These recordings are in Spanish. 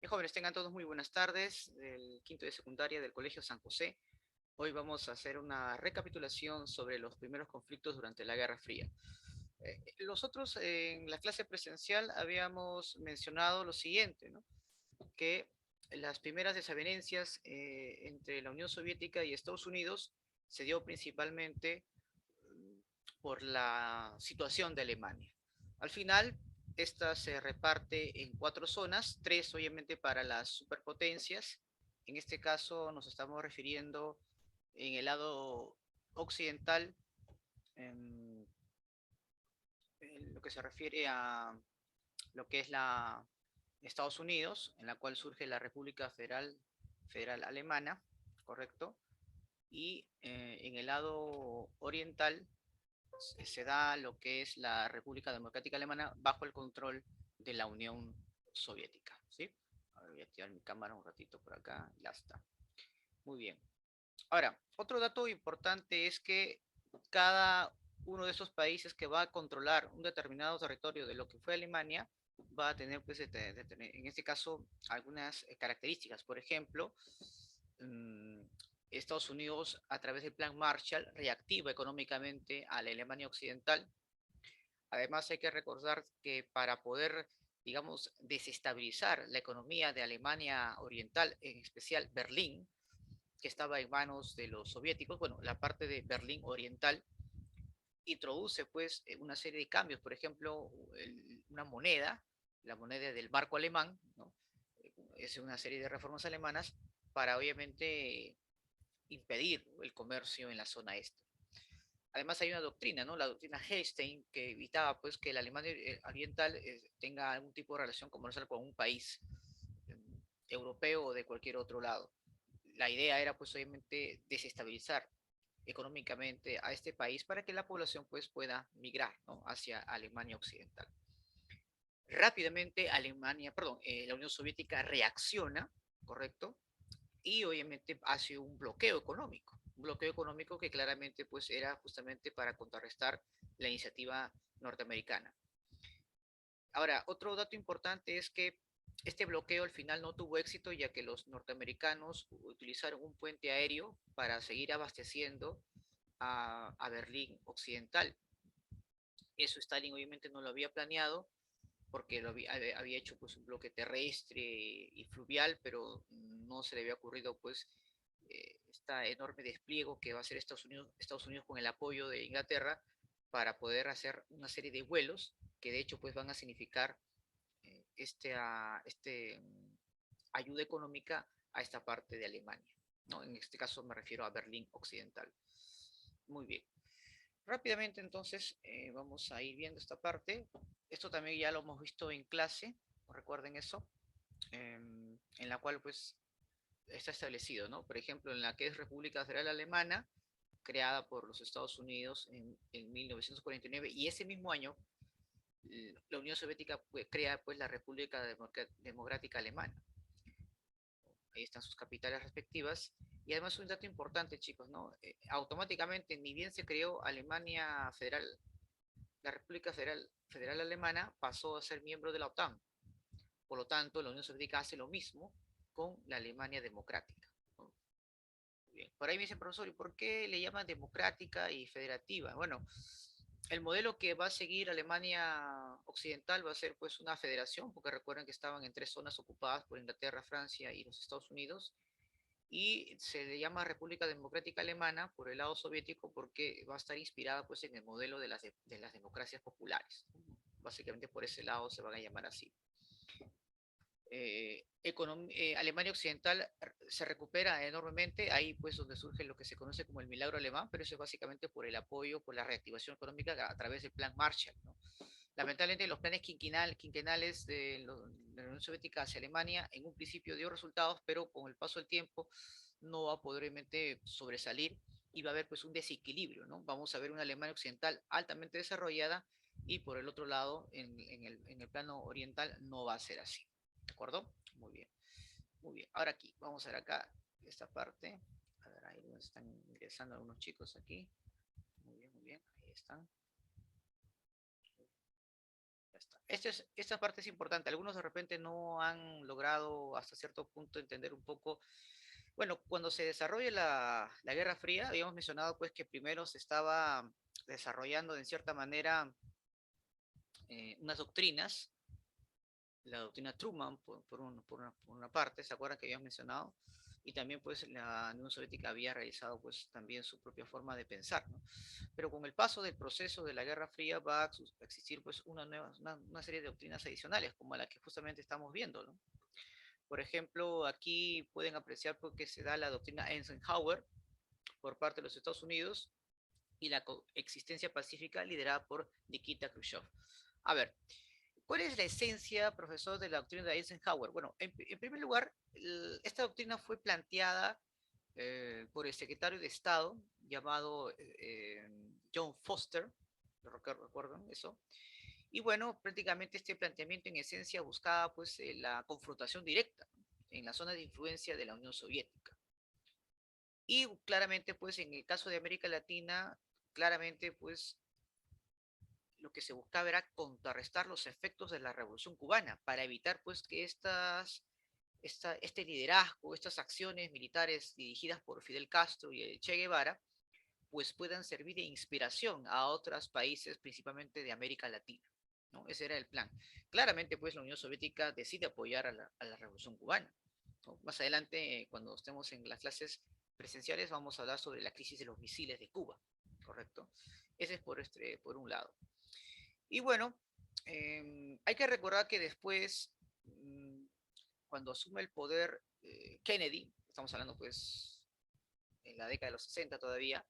Jóvenes, tengan todos muy buenas tardes del quinto de secundaria del Colegio San José. Hoy vamos a hacer una recapitulación sobre los primeros conflictos durante la Guerra Fría. Nosotros en la clase presencial habíamos mencionado lo siguiente, ¿no? Que las primeras desavenencias entre la Unión Soviética y Estados Unidos se dio principalmente por la situación de Alemania. Al final, esta se reparte en cuatro zonas, tres obviamente para las superpotencias. En este caso nos estamos refiriendo en el lado occidental, en, en lo que se refiere a lo que es la Estados Unidos, en la cual surge la República Federal Alemana, ¿correcto? Y en el lado oriental se da lo que es la República Democrática Alemana bajo el control de la Unión Soviética, ¿sí? A ver, voy a activar mi cámara un ratito por acá, ya está. Muy bien. Ahora, otro dato importante es que cada uno de esos países que va a controlar un determinado territorio de lo que fue Alemania va a tener, pues, en este caso, algunas características. Por ejemplo, mmm, Estados Unidos, a través del Plan Marshall, reactiva económicamente a la Alemania Occidental. Además, hay que recordar que para poder, digamos, desestabilizar la economía de Alemania Oriental, en especial Berlín, que estaba en manos de los soviéticos, bueno, la parte de Berlín Oriental introduce pues una serie de cambios, por ejemplo, una moneda, la moneda del marco alemán, ¿no? Es una serie de reformas alemanas para obviamente impedir el comercio en la zona este. Además hay una doctrina, ¿no? La doctrina Hellstein, que evitaba pues que la Alemania oriental tenga algún tipo de relación comercial con un país europeo o de cualquier otro lado. La idea era pues obviamente desestabilizar económicamente a este país para que la población pues pueda migrar, ¿no? Hacia Alemania Occidental. Rápidamente la Unión Soviética reacciona, ¿correcto? Y obviamente hace un bloqueo económico que claramente pues era justamente para contrarrestar la iniciativa norteamericana. Ahora, otro dato importante es que este bloqueo al final no tuvo éxito ya que los norteamericanos utilizaron un puente aéreo para seguir abasteciendo a Berlín Occidental. Eso Stalin obviamente no lo había planeado porque había hecho pues un bloque terrestre y fluvial, pero no se le había ocurrido pues este enorme despliego que va a hacer Estados Unidos con el apoyo de Inglaterra para poder hacer una serie de vuelos que de hecho pues van a significar este ayuda económica a esta parte de Alemania, ¿no? En este caso me refiero a Berlín Occidental. Muy bien. Rápidamente entonces vamos a ir viendo esta parte. Esto también ya lo hemos visto en clase, recuerden eso, en la cual pues está establecido, ¿no? Por ejemplo, en la que es República Federal Alemana, creada por los Estados Unidos en 1949, y ese mismo año la Unión Soviética pues, crea pues la República Democrática Alemana. Ahí están sus capitales respectivas. Y además un dato importante, chicos, ¿no? Automáticamente, ni bien se creó Alemania Federal, la República Federal Alemana pasó a ser miembro de la OTAN. Por lo tanto, la Unión Soviética hace lo mismo con la Alemania democrática, ¿no? Bien. Por ahí me dicen, profesor, ¿y por qué le llaman democrática y federativa? Bueno, el modelo que va a seguir Alemania Occidental va a ser pues una federación, porque recuerden que estaban en tres zonas ocupadas por Inglaterra, Francia y los Estados Unidos, y se le llama República Democrática Alemana por el lado soviético porque va a estar inspirada pues en el modelo de las democracias populares. Básicamente por ese lado se van a llamar así. Alemania Occidental se recupera enormemente, ahí pues donde surge lo que se conoce como el milagro alemán, pero eso es básicamente por el apoyo, por la reactivación económica a través del plan Marshall, ¿no? Lamentablemente los planes quinquenales de la Unión Soviética hacia Alemania en un principio dio resultados, pero con el paso del tiempo no va a poder realmente sobresalir y va a haber pues un desequilibrio, ¿no? Vamos a ver una Alemania occidental altamente desarrollada y por el otro lado, en el plano oriental, no va a ser así. ¿De acuerdo? Muy bien. Muy bien. Ahora aquí, vamos a ver acá esta parte. A ver, ahí están ingresando algunos chicos aquí. Muy bien, muy bien. Ahí están. Esta parte es importante. Algunos de repente no han logrado hasta cierto punto entender un poco. Bueno, cuando se desarrolla la Guerra Fría, habíamos mencionado pues que primero se estaba desarrollando de cierta manera unas doctrinas, la doctrina Truman por una parte, ¿se acuerdan que habíamos mencionado? Y también pues la Unión Soviética había realizado pues también su propia forma de pensar, ¿no? Pero con el paso del proceso de la Guerra Fría va a existir pues una serie de doctrinas adicionales, como la que justamente estamos viendo, ¿no? Por ejemplo, aquí pueden apreciar porque se da la doctrina Eisenhower por parte de los Estados Unidos y la coexistencia pacífica liderada por Nikita Khrushchev. A ver, ¿cuál es la esencia, profesor, de la doctrina de Eisenhower? Bueno, en primer lugar, esta doctrina fue planteada por el secretario de Estado llamado John Foster, ¿recuerdan eso? Y bueno, prácticamente este planteamiento en esencia buscaba pues la confrontación directa en la zona de influencia de la Unión Soviética. Y claramente pues en el caso de América Latina, claramente pues lo que se buscaba era contrarrestar los efectos de la Revolución Cubana para evitar pues que este liderazgo, estas acciones militares dirigidas por Fidel Castro y el Che Guevara, pues puedan servir de inspiración a otros países, principalmente de América Latina, ¿no? Ese era el plan. Claramente, pues la Unión Soviética decide apoyar a la Revolución Cubana, ¿no? Más adelante, cuando estemos en las clases presenciales, vamos a hablar sobre la crisis de los misiles de Cuba, ¿correcto? Ese es por un lado. Y bueno, hay que recordar que después, cuando asume el poder Kennedy, estamos hablando pues en la década de los 60 todavía,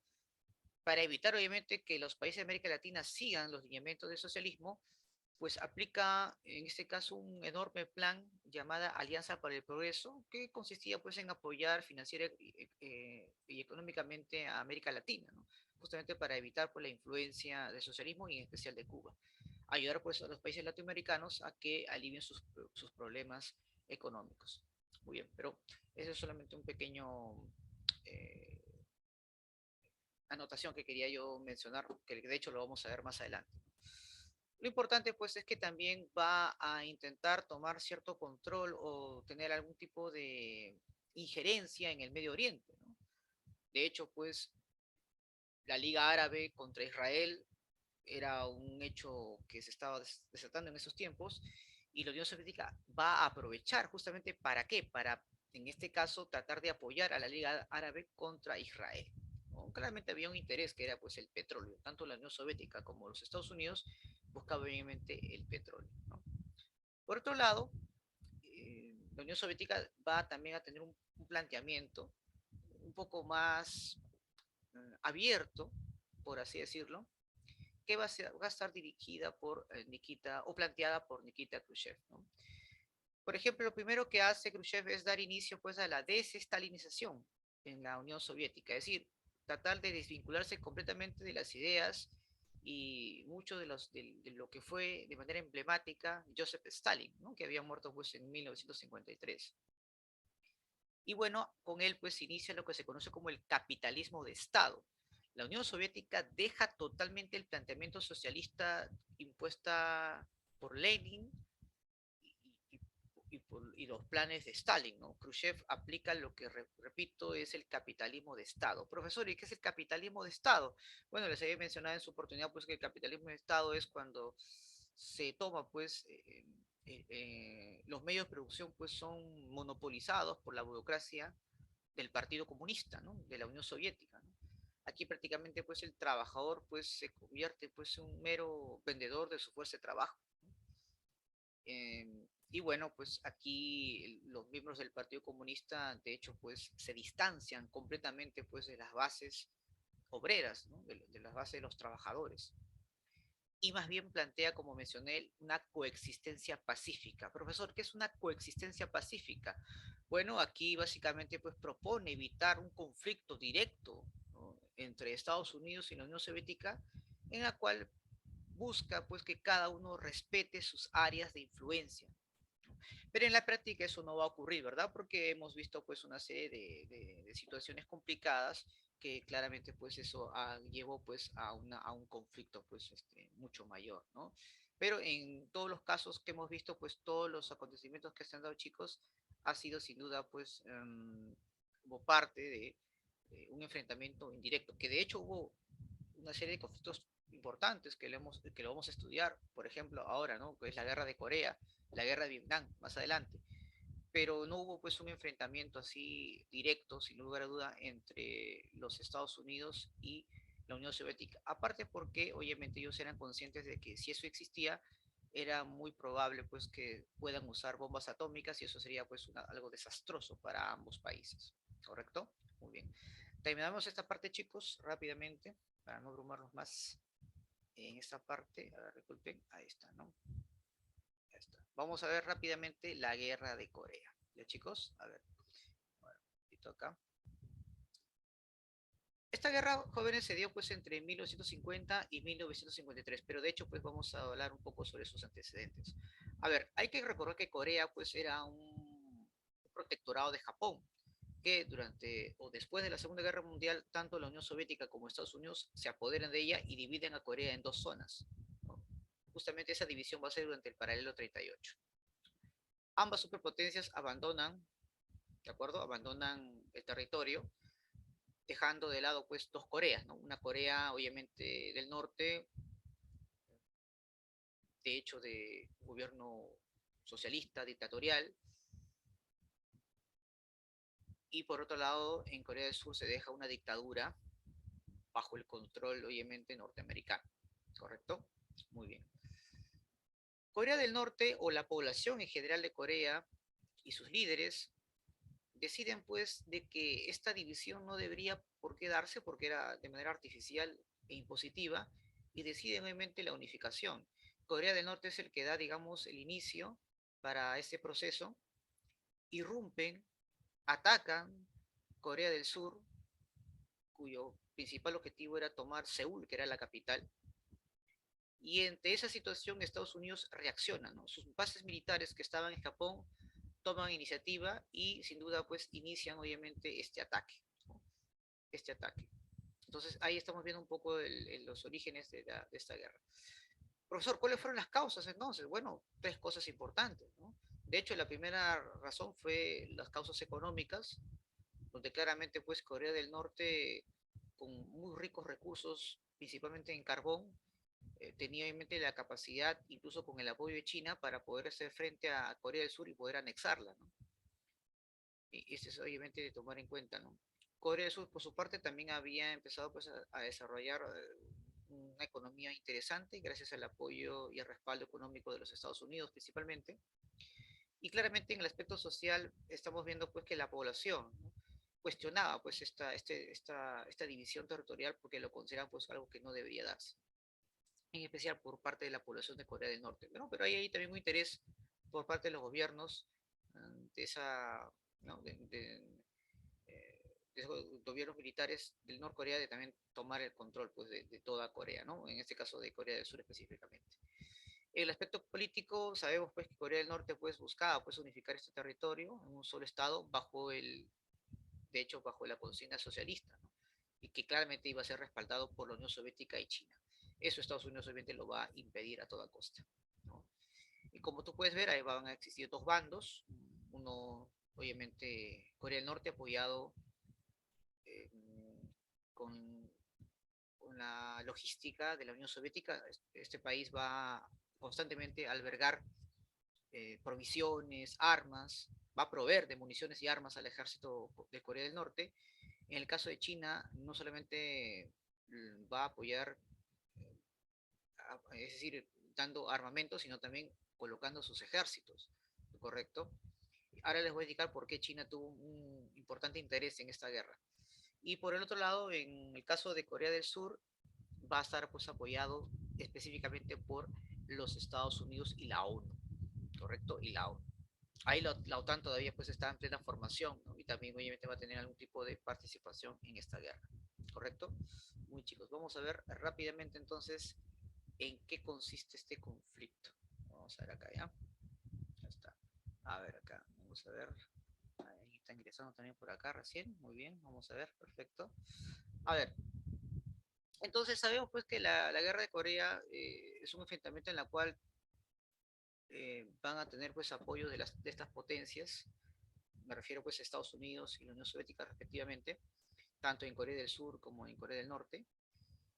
para evitar obviamente que los países de América Latina sigan los lineamientos del socialismo, pues aplica en este caso un enorme plan llamada Alianza para el Progreso, que consistía pues en apoyar financiera y económicamente a América Latina, ¿no? Justamente para evitar pues, la influencia del socialismo y en especial de Cuba. Ayudar pues a los países latinoamericanos a que alivien sus problemas económicos. Muy bien, pero eso es solamente un pequeño eh, anotación que quería yo mencionar, que de hecho lo vamos a ver más adelante. Lo importante pues es que también va a intentar tomar cierto control o tener algún tipo de injerencia en el Medio Oriente, ¿no? De hecho pues la Liga Árabe contra Israel era un hecho que se estaba desatando en esos tiempos y la Unión Soviética va a aprovechar justamente para qué, para en este caso tratar de apoyar a la Liga Árabe contra Israel, ¿no? Claramente había un interés que era pues el petróleo, tanto la Unión Soviética como los Estados Unidos buscaban obviamente el petróleo, ¿no? Por otro lado, la Unión Soviética va también a tener un planteamiento un poco más abierto, por así decirlo, que va a estar dirigida por Nikita o planteada por Nikita Khrushchev, ¿no? Por ejemplo, lo primero que hace Khrushchev es dar inicio pues, a la desestalinización en la Unión Soviética, es decir, tratar de desvincularse completamente de las ideas y mucho de lo que fue de manera emblemática Joseph Stalin, ¿no? Que había muerto pues, en 1953. Y bueno, con él pues inicia lo que se conoce como el capitalismo de Estado. La Unión Soviética deja totalmente el planteamiento socialista impuesta por Lenin y, y, y los planes de Stalin, ¿no? Khrushchev aplica lo que, repito, es el capitalismo de Estado. Profesor, ¿y qué es el capitalismo de Estado? Bueno, les había mencionado en su oportunidad pues que el capitalismo de Estado es cuando se toma pues los medios de producción pues son monopolizados por la burocracia del Partido Comunista, ¿no? De la Unión Soviética, ¿no? Aquí prácticamente pues el trabajador pues se convierte pues en un mero vendedor de su fuerza de trabajo. Y bueno, pues aquí los miembros del Partido Comunista de hecho pues se distancian completamente pues de las bases obreras, ¿no? De las bases de los trabajadores y más bien plantea, como mencioné, una coexistencia pacífica. Profesor, ¿qué es una coexistencia pacífica? Bueno, aquí básicamente pues propone evitar un conflicto directo, ¿no? Entre Estados Unidos y la Unión Soviética, en la cual busca pues que cada uno respete sus áreas de influencia. Pero en la práctica eso no va a ocurrir, ¿verdad? Porque hemos visto pues una serie de situaciones complicadas que claramente pues eso llevó pues a un conflicto pues mucho mayor, ¿no? Pero en todos los casos que hemos visto, pues todos los acontecimientos que se han dado, chicos, ha sido sin duda, pues, como parte de un enfrentamiento indirecto, que de hecho hubo una serie de conflictos importantes que lo vamos a estudiar, por ejemplo, ahora, ¿no? Que es la guerra de Corea, la guerra de Vietnam, más adelante. Pero no hubo pues un enfrentamiento así directo, sin lugar a duda, entre los Estados Unidos y la Unión Soviética. Aparte porque obviamente ellos eran conscientes de que si eso existía, era muy probable pues que puedan usar bombas atómicas y eso sería pues algo desastroso para ambos países. ¿Correcto? Muy bien. Terminamos esta parte, chicos, rápidamente, para no abrumarnos más en esta parte. A ver, disculpen, ahí está, ¿no? Ahí está. Vamos a ver rápidamente la guerra de Corea. ¿Ya, chicos? A ver, bueno, acá. Esta guerra, jóvenes, se dio pues entre 1950 y 1953, pero de hecho pues vamos a hablar un poco sobre sus antecedentes. A ver, hay que recordar que Corea pues era un protectorado de Japón, que durante o después de la Segunda Guerra Mundial, tanto la Unión Soviética como Estados Unidos se apoderan de ella y dividen a Corea en dos zonas, ¿no? Justamente esa división va a ser durante el paralelo 38. Ambas superpotencias abandonan, ¿de acuerdo? Abandonan el territorio, dejando de lado pues dos Coreas, ¿no? Una Corea obviamente del norte, de hecho de gobierno socialista, dictatorial, y por otro lado en Corea del Sur se deja una dictadura bajo el control obviamente norteamericano, ¿correcto? Muy bien. Corea del Norte o la población en general de Corea y sus líderes deciden pues de que esta división no debería por qué darse porque era de manera artificial e impositiva y deciden obviamente la unificación. Corea del Norte es el que da, digamos, el inicio para este proceso, irrumpen, atacan Corea del Sur, cuyo principal objetivo era tomar Seúl, que era la capital, y ante esa situación Estados Unidos reacciona, ¿no? Sus bases militares que estaban en Japón toman iniciativa y sin duda pues inician obviamente este ataque, ¿no? Este ataque. Entonces ahí estamos viendo un poco los orígenes de esta guerra. Profesor, ¿cuáles fueron las causas entonces? Bueno, tres cosas importantes, ¿no? De hecho, la primera razón fue las causas económicas, donde claramente pues Corea del Norte, con muy ricos recursos, principalmente en carbón, tenía obviamente la capacidad, incluso con el apoyo de China, para poder hacer frente a Corea del Sur y poder anexarla, ¿no? Y esto es obviamente de tomar en cuenta, ¿no? Corea del Sur, por su parte, también había empezado pues, a desarrollar una economía interesante gracias al apoyo y el respaldo económico de los Estados Unidos principalmente. Y claramente en el aspecto social estamos viendo pues que la población, ¿no? Cuestionaba pues esta división territorial porque lo consideran pues algo que no debería darse, en especial por parte de la población de Corea del Norte, ¿no? Pero hay también un interés por parte de los gobiernos de esa, ¿no? De esos gobiernos militares del Norcorea de también tomar el control pues, de toda Corea, ¿no? En este caso de Corea del Sur específicamente. En el aspecto político, sabemos pues que Corea del Norte pues buscaba pues unificar este territorio en un solo estado de hecho bajo la consigna socialista, ¿no? Y que claramente iba a ser respaldado por la Unión Soviética y China. Eso Estados Unidos obviamente lo va a impedir a toda costa, ¿no? Y como tú puedes ver, ahí van a existir dos bandos, uno obviamente Corea del Norte apoyado eh, con, con la logística de la Unión Soviética. Este país va constantemente a albergar provisiones, armas, va a proveer de municiones y armas al ejército de Corea del Norte. En el caso de China, no solamente va a apoyar, es decir, dando armamento, sino también colocando sus ejércitos, ¿correcto? Ahora les voy a indicar por qué China tuvo un importante interés en esta guerra. Y por el otro lado, en el caso de Corea del Sur, va a estar pues apoyado específicamente por los Estados Unidos y la ONU, ¿correcto? Y la ONU. Ahí la OTAN todavía pues está en plena formación, ¿no? Y también obviamente va a tener algún tipo de participación en esta guerra, ¿correcto? Muy chicos, vamos a ver rápidamente entonces en qué consiste este conflicto. Vamos a ver acá, ¿ya? Ya está. A ver acá, vamos a ver. Ahí está ingresando también por acá recién. Muy bien, vamos a ver, perfecto. A ver, entonces sabemos pues que la guerra de Corea es un enfrentamiento en la cual van a tener pues apoyo de estas potencias, me refiero pues a Estados Unidos y la Unión Soviética respectivamente, tanto en Corea del Sur como en Corea del Norte.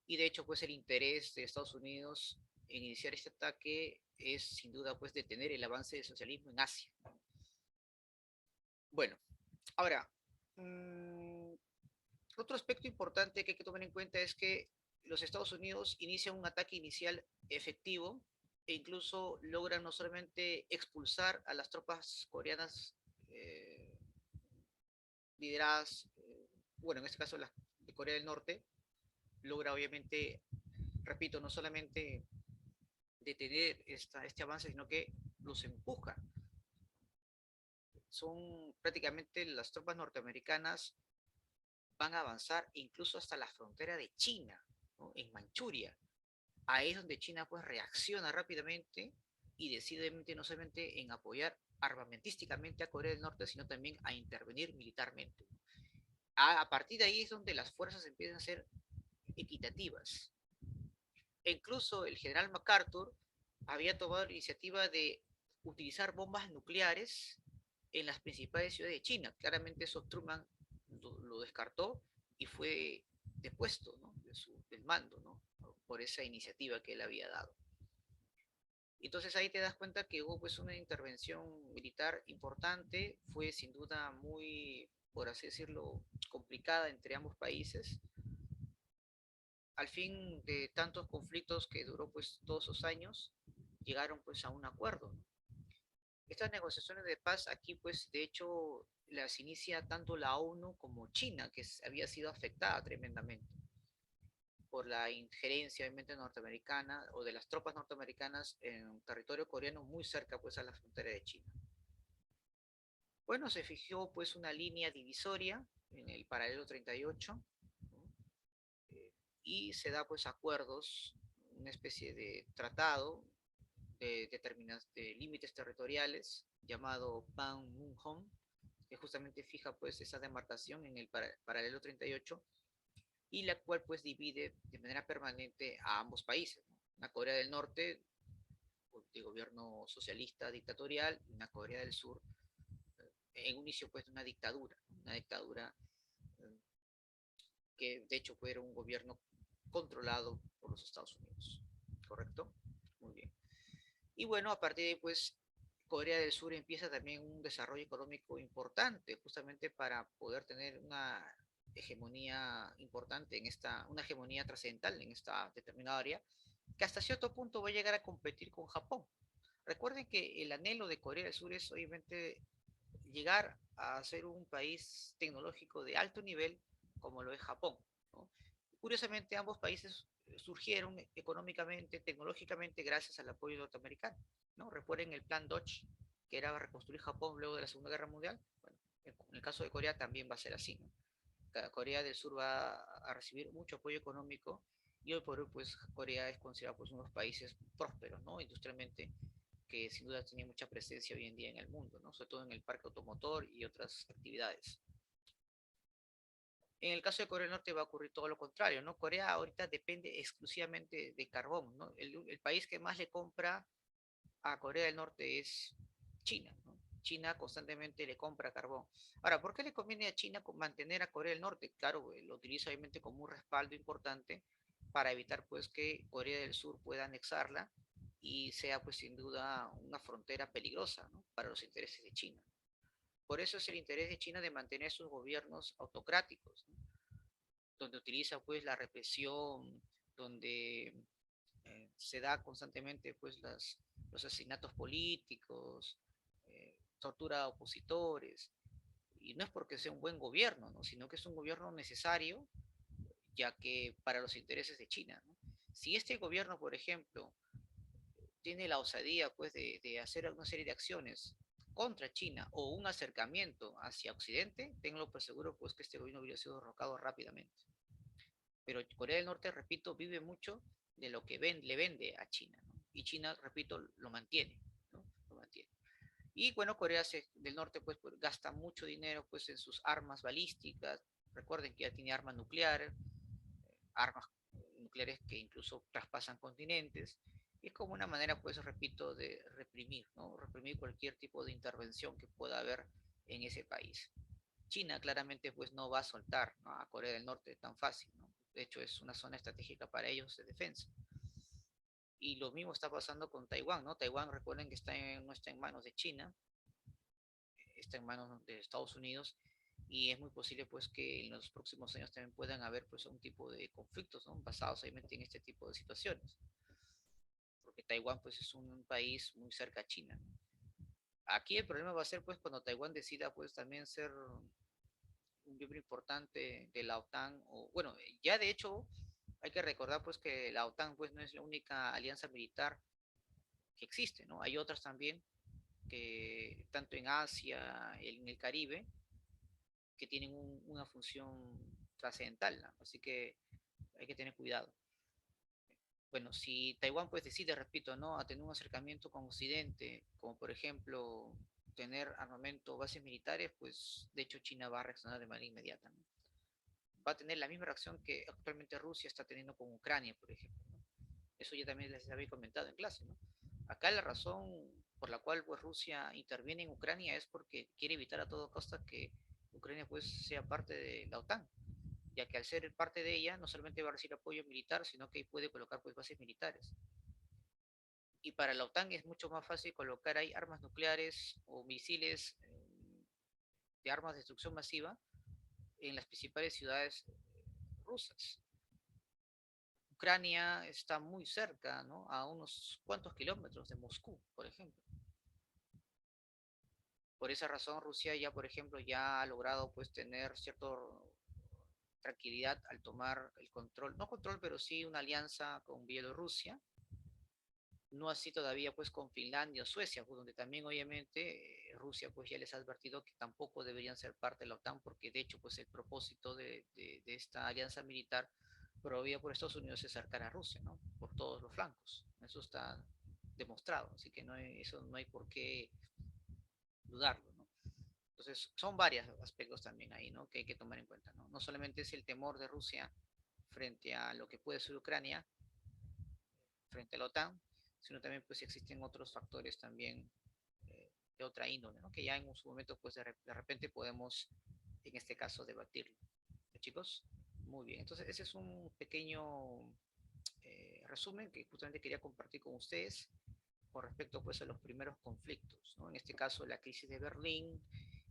Y de hecho, pues el interés de Estados Unidos en iniciar este ataque es sin duda pues detener el avance del socialismo en Asia. Bueno, ahora, mmm, otro aspecto importante que hay que tomar en cuenta es que los Estados Unidos inician un ataque inicial efectivo e incluso logran no solamente expulsar a las tropas coreanas eh, lideradas, bueno, en este caso las de Corea del Norte, logra obviamente, repito, no solamente detener este avance, sino que los empuja. Son prácticamente las tropas norteamericanas van a avanzar incluso hasta la frontera de China, ¿no? En Manchuria. Ahí es donde China pues reacciona rápidamente y decididamente no solamente en apoyar armamentísticamente a Corea del Norte, sino también a intervenir militarmente. A partir de ahí es donde las fuerzas empiezan a ser equitativas. E incluso el general MacArthur había tomado la iniciativa de utilizar bombas nucleares en las principales ciudades de China. Claramente eso Truman lo descartó y fue depuesto, ¿no? Del mando, ¿no? Por esa iniciativa que él había dado. Entonces ahí te das cuenta que hubo pues una intervención militar importante, fue sin duda muy, por así decirlo, complicada entre ambos países. Al fin de tantos conflictos que duró pues todos esos años, llegaron pues a un acuerdo. Estas negociaciones de paz aquí pues de hecho las inicia tanto la ONU como China, que había sido afectada tremendamente por la injerencia obviamente norteamericana o de las tropas norteamericanas en territorio coreano muy cerca pues a la frontera de China. Bueno, se fijó pues una línea divisoria en el paralelo 38, ¿no? Y se da pues acuerdos, una especie de tratado de límites territoriales llamado Panmunjom, que justamente fija pues esa demarcación en el paralelo 38 y la cual pues divide de manera permanente a ambos países, ¿no? Una Corea del Norte de gobierno socialista dictatorial y una Corea del Sur en un inicio pues de una dictadura eh, que de hecho fue un gobierno controlado por los Estados Unidos, ¿correcto? Muy bien. Y bueno, a partir de ahí pues Corea del Sur empieza también un desarrollo económico importante, justamente para poder tener una hegemonía importante una hegemonía trascendental en esta determinada área, que hasta cierto punto va a llegar a competir con Japón. Recuerden que el anhelo de Corea del Sur es obviamente llegar a ser un país tecnológico de alto nivel como lo es Japón, ¿no? Curiosamente, ambos países surgieron económicamente, tecnológicamente, gracias al apoyo norteamericano, ¿no? Recuerden el plan Dodge, que era reconstruir Japón luego de la Segunda Guerra Mundial. Bueno, en el caso de Corea también va a ser así, ¿no? Corea del Sur va a recibir mucho apoyo económico y hoy por hoy, pues, Corea es considerado pues, uno de los países prósperos, ¿no? Industrialmente, que sin duda tiene mucha presencia hoy en día en el mundo, ¿no? Sobre todo en el parque automotor y otras actividades. En el caso de Corea del Norte va a ocurrir todo lo contrario, ¿no? Corea ahorita depende exclusivamente de carbón, ¿no? El país que más le compra a Corea del Norte es China, ¿no? China constantemente le compra carbón. Ahora, ¿por qué le conviene a China mantener a Corea del Norte? Claro, lo utiliza obviamente como un respaldo importante para evitar pues que Corea del Sur pueda anexarla y sea pues sin duda una frontera peligrosa, ¿no? Para los intereses de China. Por eso es el interés de China de mantener sus gobiernos autocráticos, ¿no? Donde utiliza pues la represión, donde se da constantemente pues los asesinatos políticos, tortura a opositores, y no es porque sea un buen gobierno, ¿no? Sino que es un gobierno necesario, ya que para los intereses de China, ¿no? Si este gobierno, por ejemplo, tiene la osadía pues de hacer una serie de acciones contra China o un acercamiento hacia Occidente, tengo por seguro pues que este gobierno hubiera sido derrocado rápidamente. Pero Corea del Norte, repito, vive mucho de lo que le vende a China, ¿no? Y China, repito, lo mantiene, ¿no? Lo mantiene. Y bueno, del Norte pues gasta mucho dinero pues en sus armas balísticas. Recuerden que ya tiene armas nucleares, armas nucleares que incluso traspasan continentes. Y es como una manera, pues, repito, de reprimir, ¿no? Reprimir cualquier tipo de intervención que pueda haber en ese país. China claramente, pues, no va a soltar, ¿no?, a Corea del Norte tan fácil, ¿no? De hecho, es una zona estratégica para ellos de defensa. Y lo mismo está pasando con Taiwán, ¿no? Taiwán, recuerden que no está en manos de China, está en manos de Estados Unidos, y es muy posible, pues, que en los próximos años también puedan haber, pues, un tipo de conflictos, ¿no?, basados obviamente en este tipo de situaciones, porque Taiwán, pues, es un país muy cerca a China, ¿no? Aquí el problema va a ser, pues, cuando Taiwán decida, pues, también ser un miembro importante de la OTAN, o bueno, ya de hecho hay que recordar, pues, que la OTAN, pues, no es la única alianza militar que existe, ¿no? Hay otras también, que tanto en Asia, en el Caribe, que tienen una función trascendental, ¿no? Así que hay que tener cuidado. Bueno, si Taiwán, pues, decide, repito, ¿no?, a tener un acercamiento con Occidente, como por ejemplo tener armamento, bases militares, pues de hecho China va a reaccionar de manera inmediata, ¿no? Va a tener la misma reacción que actualmente Rusia está teniendo con Ucrania, por ejemplo, ¿no? Eso ya también les había comentado en clase, ¿no? Acá la razón por la cual, pues, Rusia interviene en Ucrania es porque quiere evitar a toda costa que Ucrania, pues, sea parte de la OTAN, ya que al ser parte de ella no solamente va a recibir apoyo militar, sino que puede colocar, pues, bases militares. Y para la OTAN es mucho más fácil colocar ahí armas nucleares o misiles de armas de destrucción masiva en las principales ciudades rusas. Ucrania está muy cerca, ¿no?, a unos cuantos kilómetros de Moscú, por ejemplo. Por esa razón, Rusia ya, por ejemplo, ya ha logrado, pues, tener cierta tranquilidad al tomar el control, no control, pero sí una alianza con Bielorrusia, no así todavía, pues, con Finlandia o Suecia, pues, donde también obviamente Rusia, pues, ya les ha advertido que tampoco deberían ser parte de la OTAN, porque de hecho, pues, el propósito de esta alianza militar promovida por Estados Unidos es acercar a Rusia, ¿no?, por todos los flancos. Eso está demostrado, así que eso no hay por qué dudarlo, ¿no? Entonces, son varios aspectos también ahí, ¿no?, que hay que tomar en cuenta, ¿no? No solamente es el temor de Rusia frente a lo que puede ser Ucrania, frente a la OTAN, sino también, pues, existen otros factores también de otra índole, ¿no?, que ya en su momento, pues, de repente podemos, en este caso, debatirlo. ¿Sí, chicos? Muy bien, entonces ese es un pequeño resumen que justamente quería compartir con ustedes con respecto, pues, a los primeros conflictos, ¿no? En este caso, la crisis de Berlín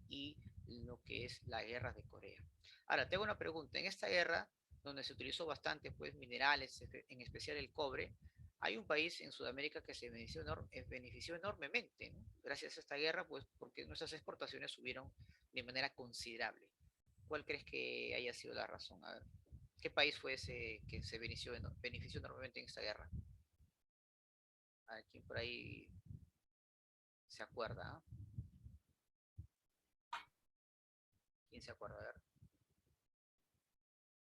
y lo que es la guerra de Corea. Ahora, tengo una pregunta. En esta guerra, donde se utilizó bastante, pues, minerales, en especial el cobre, hay un país en Sudamérica que se benefició enormemente, ¿no?, gracias a esta guerra, pues, porque nuestras exportaciones subieron de manera considerable. ¿Cuál crees que haya sido la razón? A ver, ¿qué país fue ese que se benefició enormemente en esta guerra? A ver, ¿quién por ahí se acuerda? ¿Ah? ¿Quién se acuerda? A ver,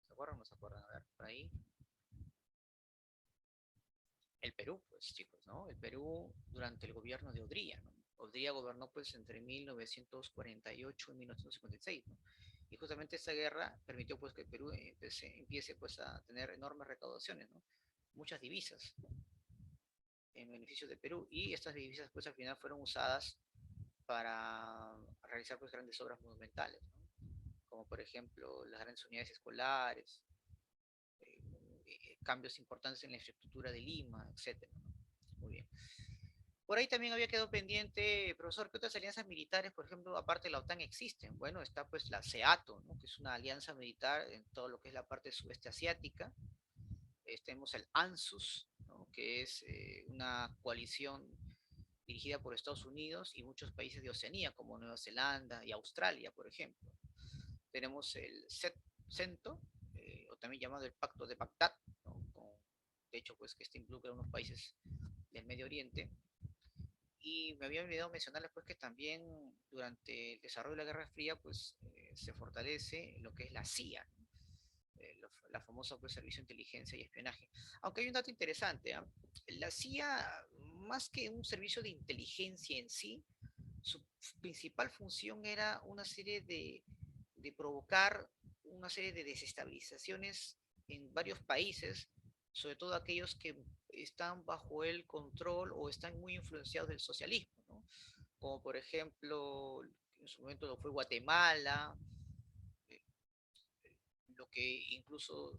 ¿se acuerdan o no se acuerdan? A ver, por ahí. El Perú, pues, chicos, ¿no? El Perú durante el gobierno de Odría, ¿no? Odría gobernó, pues, entre 1948 y 1956, ¿no? Y justamente esa guerra permitió, pues, que el Perú empiece, pues, a tener enormes recaudaciones, ¿no? Muchas divisas en beneficio de Perú, y estas divisas, pues, al final fueron usadas para realizar, pues, grandes obras monumentales, ¿no?, como por ejemplo las grandes unidades escolares, cambios importantes en la infraestructura de Lima, etcétera, ¿no? Muy bien. Por ahí también había quedado pendiente, profesor, ¿qué otras alianzas militares, por ejemplo, aparte de la OTAN, existen? Bueno, está, pues, la SEATO, ¿no?, que es una alianza militar en todo lo que es la parte sudeste asiática. Tenemos el ANZUS, ¿no?, que es una coalición dirigida por Estados Unidos y muchos países de Oceanía, como Nueva Zelanda y Australia, por ejemplo. Tenemos el CENTO, o también llamado el Pacto de Bagdad, ¿no?, de hecho, pues, que este involucra a unos países del Medio Oriente. Y me había olvidado mencionarles, pues, que también durante el desarrollo de la Guerra Fría, pues, se fortalece lo que es la CIA, ¿no?, la famosa, pues, Servicio de Inteligencia y Espionaje. Aunque hay un dato interesante, ¿eh? La CIA, más que un servicio de inteligencia en sí, su principal función era una serie de provocar una serie de desestabilizaciones en varios países, sobre todo aquellos que están bajo el control o están muy influenciados del socialismo, ¿no? Como por ejemplo, en su momento lo fue Guatemala, eh, lo que incluso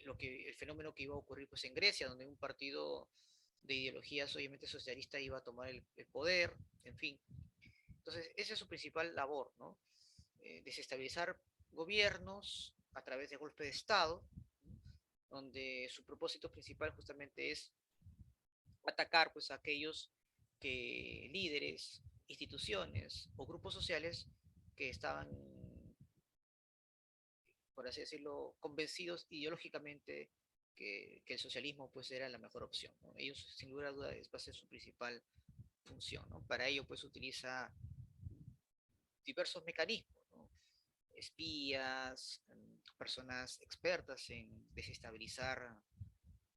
lo que el fenómeno que iba a ocurrir pues en Grecia, donde un partido de ideologías obviamente socialista iba a tomar el poder, en fin. Entonces, esa es su principal labor, ¿no? Desestabilizar gobiernos a través de golpes de Estado, donde su propósito principal justamente es atacar pues a aquellos líderes, instituciones o grupos sociales que estaban, por así decirlo, convencidos ideológicamente que el socialismo pues era la mejor opción, ¿no? Ellos sin lugar a dudas va a ser su principal función, ¿no? Para ello pues utiliza diversos mecanismos, ¿no? Espías, personas expertas en desestabilizar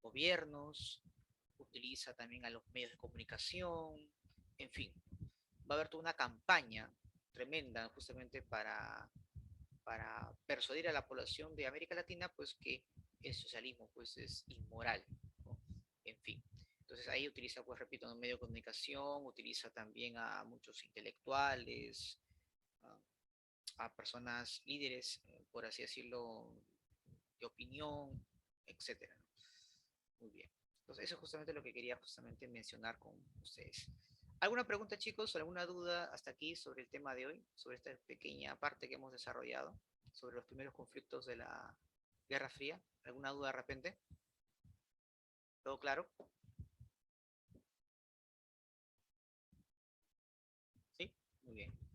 gobiernos, utiliza también a los medios de comunicación, en fin, va a haber toda una campaña tremenda justamente para persuadir a la población de América Latina pues que el socialismo pues es inmoral, ¿no? En fin. Entonces ahí utiliza, pues repito, un medio de comunicación, utiliza también a muchos intelectuales, a, a personas líderes, por así decirlo, de opinión, etcétera, ¿no? Muy bien. Entonces eso es justamente lo que quería justamente mencionar con ustedes. ¿Alguna pregunta, chicos? ¿Alguna duda hasta aquí sobre el tema de hoy? Sobre esta pequeña parte que hemos desarrollado, sobre los primeros conflictos de la Guerra Fría. ¿Alguna duda de repente? ¿Todo claro? ¿Sí? Muy bien.